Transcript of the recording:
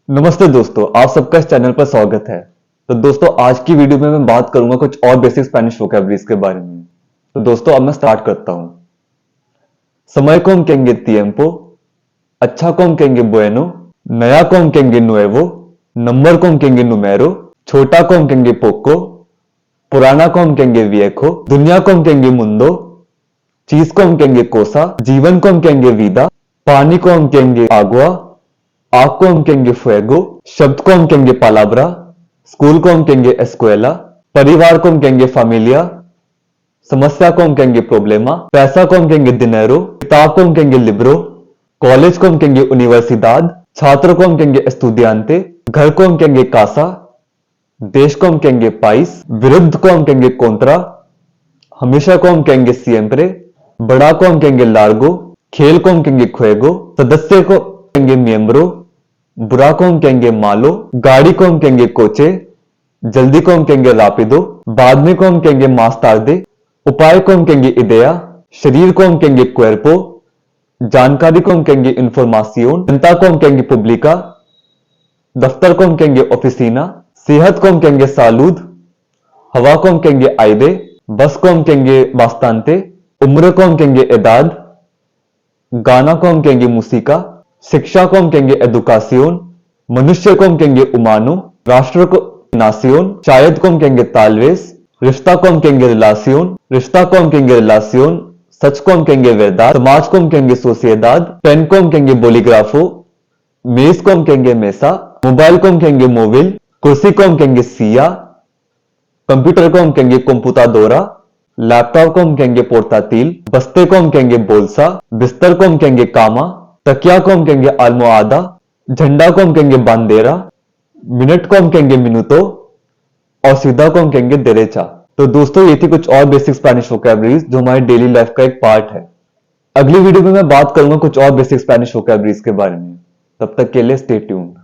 नमस्ते दोस्तों, आप सबका इस चैनल पर स्वागत है। तो दोस्तों, आज की वीडियो में मैं बात करूंगा कुछ और बेसिक स्पेनिश वोकैबुलरीज के बारे में। तो दोस्तों, अब मैं स्टार्ट करता हूं। समय को हम कहेंगे tiempo, अच्छा को हम कहेंगे bueno, नया को हम कहेंगे nuevo, नंबर को हम कहेंगे numero, छोटा को हम कहेंगे poco, पुराना को हम कहेंगे viejo, दुनिया को हम कहेंगे mundo, चीज को हम कहेंगे cosa, जीवन को हम कहेंगे vida, पानी को हम कहेंगे agua, आग को हम कहेंगे fuego, शब्द को हम कहेंगे palabra, स्कूल को हम कहेंगे escuela, परिवार को हम कहेंगे familia, समस्या को हम कहेंगे problema, पैसा को हम कहेंगे dinero, किताब को हम कहेंगे libro, कॉलेज को हम कहेंगे universidad, छात्र को हम कहेंगे estudiante, घर को हम कहेंगे casa, देश को हम कहेंगे país, विरुद्ध को हम कहेंगे contra, हमेशा को हम कहेंगे siempre, बड़ा को हम कहेंगे largo, खेल को हम कहेंगे juego, सदस्य को कहेंगे miembro, बुरा को हम कहेंगे malo, गाड़ी को हम कहेंगे coche, जल्दी को हम कहेंगे रापिदो, बाद में को हम कहेंगे más tarde, उपाय को हम कहेंगे idea, शरीर को हम कहेंगे cuerpo, जानकारी को हम कहेंगे información, जनता को हम कहेंगे pública, दफ्तर को हम कहेंगे oficina, सेहत को हम कहेंगे salud, हवा को हम कहेंगे aire, बस को हम कहेंगे bastante, उम्र को हम कहेंगे edad, गाना को हम कहेंगे música, शिक्षा को हम कहेंगे educación, मनुष्य को हम कहेंगे humano, राष्ट्र को nación, शायद को हम कहेंगे tal vez, रिश्ता को हम कहेंगे relación, रिश्ता को हम कहेंगे relación, सच को हम कहेंगे verdad, समाज को हम कहेंगे sociedad, पेन को हम कहेंगे bolígrafo, मेज को हम कहेंगे mesa, मोबाइल को हम कहेंगे móvil, कुर्सी को हम कहेंगे silla, कंप्यूटर को हम कहेंगे computadora, लैपटॉप को हम कहेंगे portátil, बस्ते को हम कहेंगे bolsa, बिस्तर को हम कहेंगे cama, तकिया को हम कहेंगे almohada, झंडा को हम कहेंगे bandera, मिनट को हम कहेंगे minuto और सीधा को हम कहेंगे derecha। तो दोस्तों, ये थी कुछ और बेसिक स्पेनिश वोकैबुलरीज जो हमारे डेली लाइफ का एक पार्ट है। अगली वीडियो में मैं बात करूंगा कुछ और बेसिक स्पेनिश वोकैबुलरीज के बारे में। तब तक के लिए स्टे ट्यून्ड।